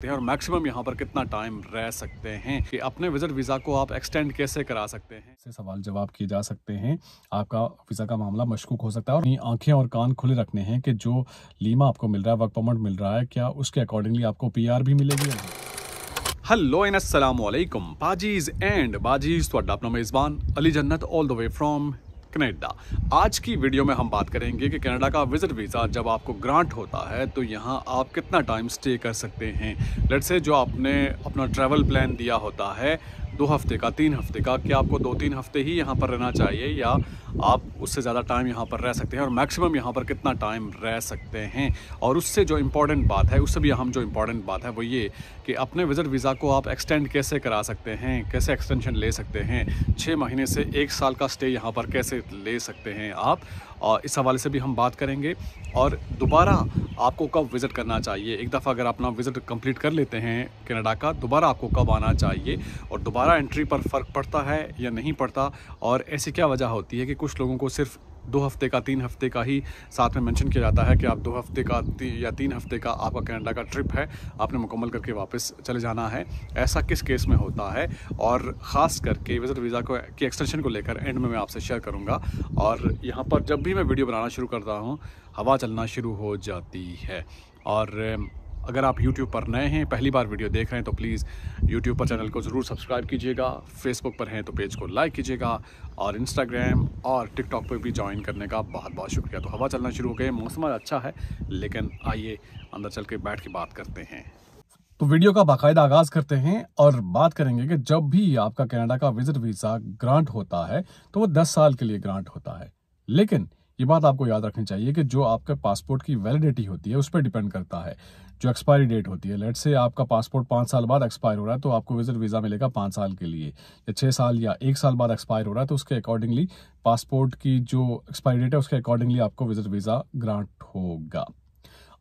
हैं और मैक्सिमम यहाँ पर कितना टाइम रह सकते हैं कि अपने विजिट वीज़ा को आप एक्सटेंड कैसे करा सकते हैं, से सवाल जवाब किए जा सकते हैं। आपका वीज़ा का मामला मशकूक हो सकता है और अपनी आंखें और कान खुले रखने हैं कि जो लीमा आपको मिल रहा है, वर्क परमिट मिल रहा है, क्या उसके अकॉर्डिंगली आपको पीआर भी मिलेगी या नहीं। हेलो एंड अस्सलाम वालेकुम पाजीज एंड बाजीज, ਤੁਹਾਡਾ अपना मेज़बान अली जन्नत all the way from Canada. आज की वीडियो में हम बात करेंगे कि कनाडा का विजिट वीज़ा जब आपको ग्रांट होता है तो यहाँ आप कितना टाइम स्टे कर सकते हैं। लेट्स से जो आपने अपना ट्रैवल प्लान दिया होता है 2 हफ्ते का, 3 हफ्ते का, क्या आपको 2-3 हफ्ते ही यहाँ पर रहना चाहिए या आप उससे ज़्यादा टाइम यहाँ पर रह सकते हैं और मैक्सिमम यहाँ पर कितना टाइम रह सकते हैं। और उससे जो इम्पॉर्टेंट बात है, उससे भी अहम जो इम्पॉर्टेंट बात है वो ये कि अपने विजिट वीज़ा को आप एक्सटेंड कैसे करा सकते हैं, कैसे एक्सटेंशन ले सकते हैं, 6 महीने से 1 साल का स्टे यहाँ पर कैसे ले सकते हैं आप। और इस हवाले से भी हम बात करेंगे। और दोबारा आपको कब विज़िट करना चाहिए, एक दफ़ा अगर अपना विज़िट कंप्लीट कर लेते हैं कनाडा का, दोबारा आपको कब आना चाहिए और दोबारा एंट्री पर फ़र्क पड़ता है या नहीं पड़ता, और ऐसी क्या वजह होती है कि कुछ लोगों को सिर्फ 2 हफ्ते का, 3 हफ्ते का ही साथ में मेंशन किया जाता है कि आप 2 हफ्ते का या 3 हफ्ते का आपका कनाडा का ट्रिप है, आपने मुकम्मल करके वापस चले जाना है। ऐसा किस केस में होता है और ख़ास करके विज़िट वीज़ा को की एक्सटेंशन को लेकर एंड में मैं आपसे शेयर करूँगा। और यहाँ पर जब भी मैं वीडियो बनाना शुरू करता हूँ हवा चलना शुरू हो जाती है। और अगर आप YouTube पर नए हैं, पहली बार वीडियो देख रहे हैं तो प्लीज़ YouTube पर चैनल को ज़रूर सब्सक्राइब कीजिएगा, फेसबुक पर हैं तो पेज को लाइक कीजिएगा और इंस्टाग्राम और टिकटॉक पर भी ज्वाइन करने का बहुत बहुत शुक्रिया। तो हवा चलना शुरू हो गई, मौसम अच्छा है, लेकिन आइए अंदर चल के बैठ के बात करते हैं। तो वीडियो का बाकायदा आगाज़ करते हैं और बात करेंगे कि जब भी आपका कनाडा का विजिट वीज़ा ग्रांट होता है तो वो 10 साल के लिए ग्रांट होता है। लेकिन ये बात आपको याद रखनी चाहिए कि जो आपके पासपोर्ट की वैलिडिटी होती है उस पर डिपेंड करता है, जो एक्सपायरी डेट होती है। लेट्स से आपका पासपोर्ट 5 साल बाद एक्सपायर हो रहा है तो आपको विजिट वीज़ा मिलेगा 5 साल के लिए, या 6 साल या 1 साल बाद एक्सपायर हो रहा है तो उसके अकॉर्डिंगली पासपोर्ट की जो एक्सपायरी डेट है उसके अकॉर्डिंगली आपको विजिट वीज़ा ग्रांट होगा।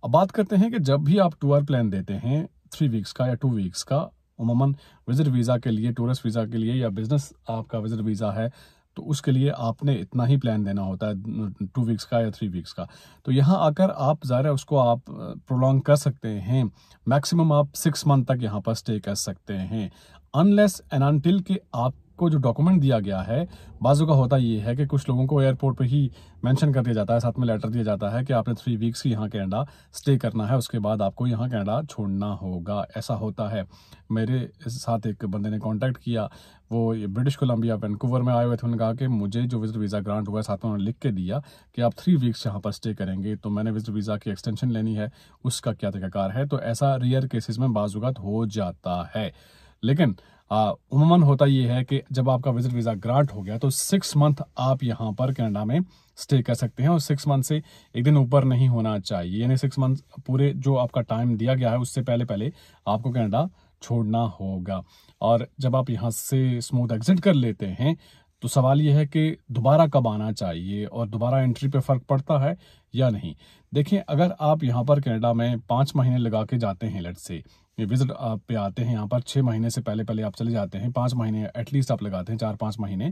अब बात करते हैं कि जब भी आप टूर प्लान देते हैं 3 वीक्स का या 2 वीक्स का, उमूमन विजिट वीज़ा के लिए, टूरिस्ट वीज़ा के लिए या बिजनेस आपका विजिट वीज़ा है तो उसके लिए आपने इतना ही प्लान देना होता है 2 वीक्स का या 3 वीक्स का। तो यहाँ आकर आप ज़रा उसको आप प्रोलॉन्ग कर सकते हैं, मैक्सिमम आप 6 मंथ तक यहाँ पर स्टे कर सकते हैं, अनलेस एंड अनटिल कि आपको जो डॉक्यूमेंट दिया गया है। बाजू का होता ये है कि कुछ लोगों को एयरपोर्ट पे ही मेंशन कर दिया जाता है, साथ में लेटर दिया जाता है कि आपने 3 वीक्स ही यहाँ कनाडा स्टे करना है, उसके बाद आपको यहाँ कनाडा छोड़ना होगा। ऐसा होता है। मेरे साथ एक बंदे ने कांटेक्ट किया, वो ये ब्रिटिश कोलंबिया वैंकूवर में आए हुए थे। उन्होंने कहा कि मुझे जो विजिट वीज़ा ग्रांट हुआ है साथ में उन्होंने लिख के दिया कि आप 3 वीक्स यहाँ पर स्टे करेंगे, तो मैंने विजिट वीज़ा की एक्सटेंशन लेनी है, उसका क्या तरीकाकार है। तो ऐसा रेयर केसेस में बाज़ुगात हो जाता है। लेकिन उमूमन होता ये है कि जब आपका विजिट वीज़ा ग्रांट हो गया तो 6 मंथ आप यहाँ पर कनाडा में स्टे कर सकते हैं और 6 मंथ से एक दिन ऊपर नहीं होना चाहिए, यानी 6 मंथ पूरे जो आपका टाइम दिया गया है उससे पहले पहले आपको कनाडा छोड़ना होगा। और जब आप यहाँ से स्मूथ एग्जिट कर लेते हैं तो सवाल ये है कि दोबारा कब आना चाहिए और दोबारा एंट्री पे फ़र्क पड़ता है या नहीं। देखिए, अगर आप यहाँ पर कनाडा में 5 महीने लगा के जाते हैं, लेट्स से ये विजिट आप पे आते हैं यहाँ पर 6 महीने से पहले पहले आप चले जाते हैं, 5 महीने एटलीस्ट आप लगाते हैं, 4-5 महीने,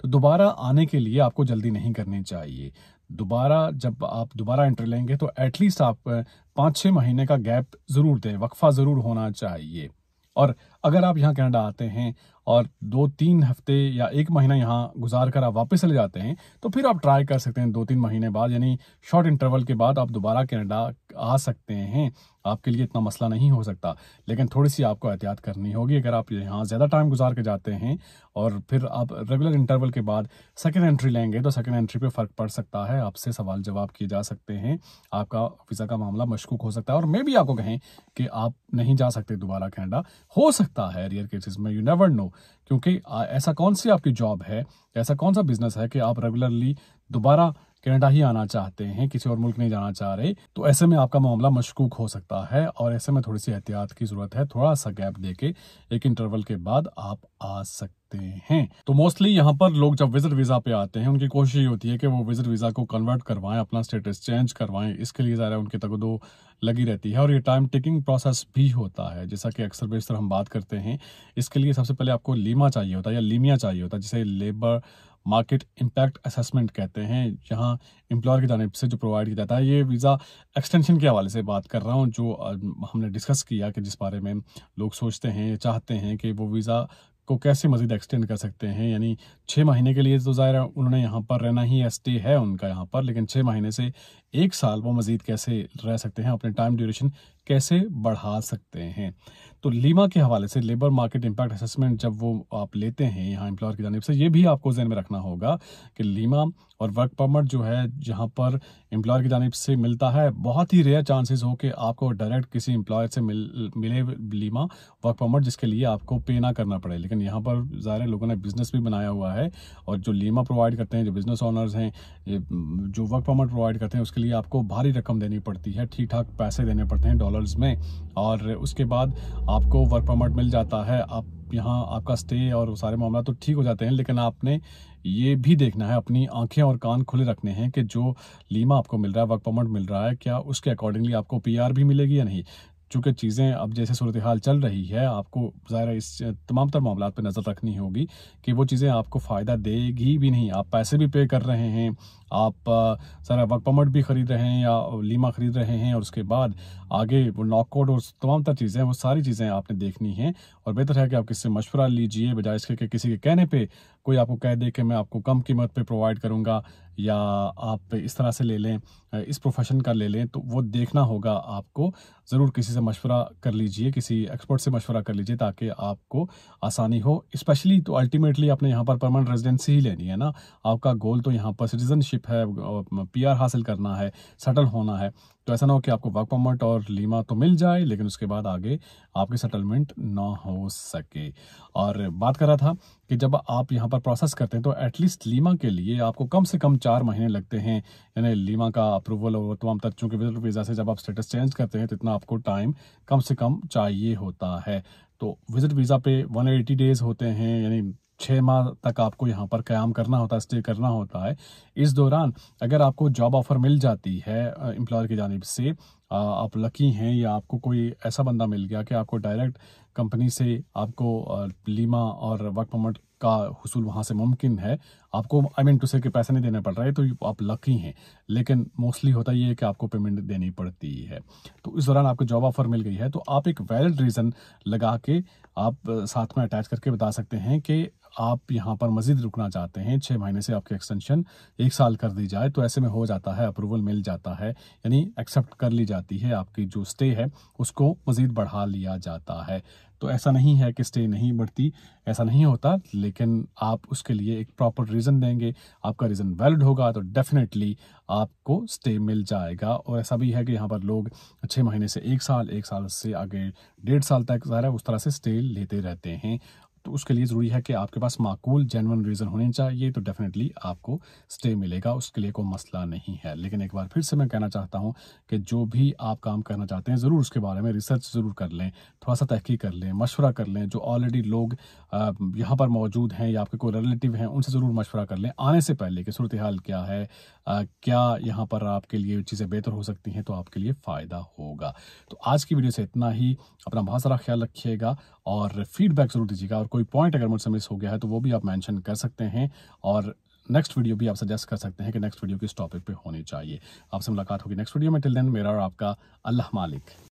तो दोबारा आने के लिए आपको जल्दी नहीं करनी चाहिए। दोबारा जब आप दोबारा एंट्री लेंगे तो एटलीस्ट आप 5-6 महीने का गैप ज़रूर दें, वक्फा ज़रूर होना चाहिए। और अगर आप यहाँ कनाडा आते हैं और 2-3 हफ्ते या 1 महीना यहाँ गुजार कर आप वापस चले जाते हैं तो फिर आप ट्राई कर सकते हैं 2-3 महीने बाद, यानी शॉर्ट इंटरवल के बाद आप दोबारा कनाडा आ सकते हैं। आपके लिए इतना मसला नहीं हो सकता, लेकिन थोड़ी सी आपको एहतियात करनी होगी। अगर आप यहाँ ज़्यादा टाइम गुजार के जाते हैं और फिर आप रेगुलर इंटरवल के बाद सेकंड एंट्री लेंगे तो सेकंड एंट्री पे फ़र्क पड़ सकता है, आपसे सवाल जवाब किए जा सकते हैं, आपका वीज़ा का मामला मशकूक हो सकता है और मे भी आपको कहें कि आप नहीं जा सकते दोबारा कनाडा। हो सकता है रेयर केसेस में, यू नेवर नो, क्योंकि ऐसा कौन सी आपकी जॉब है, ऐसा कौन सा बिजनेस है कि आप रेगुलरली दोबारा कनाडा ही आना चाहते हैं, किसी और मुल्क नहीं जाना चाह रहे। तो ऐसे में आपका मामला मशकूक हो सकता है और ऐसे में थोड़ी सी एहतियात की ज़रूरत है। थोड़ा सा गैप देके एक इंटरवल के बाद आप आ सकते हैं। तो मोस्टली यहाँ पर लोग जब विजिट वीज़ा पे आते हैं उनकी कोशिश ये होती है कि वो विजिट वीज़ा को कन्वर्ट करवाएं, अपना स्टेटस चेंज करवाएं। इसके लिए ज़रा उनकी तगदो लगी रहती है और ये टाइम टेकिंग प्रोसेस भी होता है, जैसा कि अक्सर बेशतर हम बात करते हैं। इसके लिए सबसे पहले आपको लीमा चाहिए होता है या लीमिया चाहिए होता है, जिसे लेबर मार्केट इम्पैक्ट असेसमेंट कहते हैं, जहां एम्प्लॉयर की जानिब से जो प्रोवाइड किया जाता है। ये वीज़ा एक्सटेंशन के हवाले से बात कर रहा हूँ, जो हमने डिस्कस किया कि जिस बारे में लोग सोचते हैं, चाहते हैं कि वो वीज़ा को कैसे मज़ीद एक्सटेंड कर सकते हैं। यानी 6 महीने के लिए तो ज़ाहिर है उन्होंने यहाँ पर रहना ही है, स्टे है उनका यहाँ पर, लेकिन 6 महीने से 1 साल वो मज़ीद कैसे रह सकते हैं, अपने टाइम ड्यूरेशन कैसे बढ़ा सकते हैं। तो लीमा के हवाले से लेबर मार्केट इम्पैक्ट असेसमेंट जब वो आप लेते हैं यहाँ एम्प्लॉयर की जानिब से, ये भी आपको ज़हन में रखना होगा कि लीमा और वर्क परमिट जो है जहाँ पर एम्प्लॉयर की जानिब से मिलता है, बहुत ही रेयर चांसेस हो कि आपको डायरेक्ट किसी एम्प्लॉयर से मिले लीमा वर्क परमिट, जिसके लिए आपको पे ना करना पड़े। लेकिन यहाँ पर ज़ाहिर है लोगों ने बिज़नेस भी बनाया हुआ है, और जो लीमा प्रोवाइड करते हैं, जो बिज़नेस ओनर्स हैं, जो वर्क परमिट प्रोवाइड करते हैं, उसके लिए आपको भारी रकम देनी पड़ती है, ठीक ठाक पैसे देने पड़ते हैं डॉलर्स में, और उसके बाद आपको वर्क परमिट मिल जाता है। आप यहाँ आपका स्टे और सारे मामला तो ठीक हो जाते हैं, लेकिन आपने ये भी देखना है, अपनी आंखें और कान खुले रखने हैं कि जो लीमा आपको मिल रहा है, वर्क परमिट मिल रहा है, क्या उसके अकॉर्डिंगली आपको पीआर भी मिलेगी या नहीं। चूँकि चीज़ें अब जैसे सूरत हाल चल रही है, आपको ज़ाहिर इस तमाम तर मामलात पर नज़र रखनी होगी कि वो चीज़ें आपको फ़ायदा देगी भी नहीं। आप पैसे भी पे कर रहे हैं, आप सारा वर्क परमिट भी ख़रीद रहे हैं या लीमा ख़रीद रहे हैं, और उसके बाद आगे वो नॉकआउट और तमाम तर चीज़ें, वो सारी चीज़ें आपने देखनी हैं। और बेहतर है कि आप किससे मशवरा लीजिए, बजाय इसके कि किसी के कहने पे कोई आपको कह दे कि मैं आपको कम कीमत पे प्रोवाइड करूँगा, या आप इस तरह से ले लें, इस प्रोफेशन का ले लें। तो वो देखना होगा आपको, ज़रूर किसी से मशवरा कर लीजिए, किसी एक्सपर्ट से मशवरा कर लीजिए, ताकि आपको आसानी हो। स्पेशली तो अल्टीमेटली आपने यहाँ पर परमानेंट रेजिडेंसी ही लेनी है ना, आपका गोल तो यहाँ पर सिटीजनशिप है, पीआर हासिल करना है, सेटल होना है। तो ऐसा ना हो कि आपको वर्क परमिट और लीमा तो मिल जाए, लेकिन उसके बाद आगे आपकी सेटलमेंट ना हो सके। और बात कर रहा था कि जब आप यहाँ पर प्रोसेस करते हैं, तो एटलीस्ट लीमा के लिए आपको कम से कम 4 महीने लगते हैं। यानी लीमा का अप्रूवल और तमाम तथ्यों के विजिट वीज़ा से जब आप स्टेटस चेंज करते हैं, तो इतना आपको टाइम कम से कम चाहिए होता है। तो विजिट वीज़ा पे 180 डेज़ होते हैं, यानी 6 माह तक आपको यहाँ पर क़याम करना होता है, स्टे करना होता है। इस दौरान अगर आपको जॉब ऑफ़र मिल जाती है एम्प्लॉयर की जानिब से, आप लकी हैं, या आपको कोई ऐसा बंदा मिल गया कि आपको डायरेक्ट कंपनी से आपको लीमा और वर्क परमिट का हुसूल वहाँ से मुमकिन है, आपको आई मीन टू से कि पैसे नहीं देने पड़ रहे, तो आप लकी हैं। लेकिन मोस्टली होता ये है कि आपको पेमेंट देनी पड़ती है। तो इस दौरान आपको जॉब ऑफ़र मिल गई है, तो आप एक वैलिड रीज़न लगा के आप साथ में अटैच करके बता सकते हैं कि आप यहाँ पर मज़ीद रुकना चाहते हैं, 6 महीने से आपकी एक्सटेंशन 1 साल कर दी जाए। तो ऐसे में हो जाता है, अप्रूवल मिल जाता है, यानी एक्सेप्ट कर ली जाती है, आपकी जो स्टे है उसको मज़ीद बढ़ा लिया जाता है। तो ऐसा नहीं है कि स्टे नहीं बढ़ती, ऐसा नहीं होता, लेकिन आप उसके लिए एक प्रॉपर रीज़न देंगे, आपका रीज़न वैलिड होगा, तो डेफिनेटली आपको स्टे मिल जाएगा। और ऐसा भी है कि यहाँ पर लोग 6 महीने से 1 साल, 1 साल से आगे 1.5 साल तक ज़ाहिर उस तरह से स्टे लेते रहते हैं। तो उसके लिए ज़रूरी है कि आपके पास माकूल जेन्युइन रीज़न होने चाहिए, तो डेफिनेटली आपको स्टे मिलेगा, उसके लिए कोई मसला नहीं है। लेकिन एक बार फिर से मैं कहना चाहता हूँ कि जो भी आप काम करना चाहते हैं, ज़रूर उसके बारे में रिसर्च ज़रूर कर लें, थोड़ा सा तहकीक कर लें, मशवरा कर लें। जो ऑलरेडी लोग यहाँ पर मौजूद हैं या आपके कोई रिलेटिव हैं, उनसे ज़रूर मशवरा कर लें आने से पहले कि सूरत हाल क्या है, क्या यहाँ पर आपके लिए चीज़ें बेहतर हो सकती हैं, तो आपके लिए फ़ायदा होगा। तो आज की वीडियो से इतना ही। अपना बहुत सारा ख्याल रखिएगा और फीडबैक ज़रूर दीजिएगा, और कोई पॉइंट अगर मुझसे मिस हो गया है तो वो भी आप मेंशन कर सकते हैं, और नेक्स्ट वीडियो भी आप सजेस्ट कर सकते हैं कि नेक्स्ट वीडियो किस टॉपिक पे होनी चाहिए। आपसे मुलाकात होगी नेक्स्ट वीडियो में। टिल देन मेरा और आपका अल्लाह मालिक।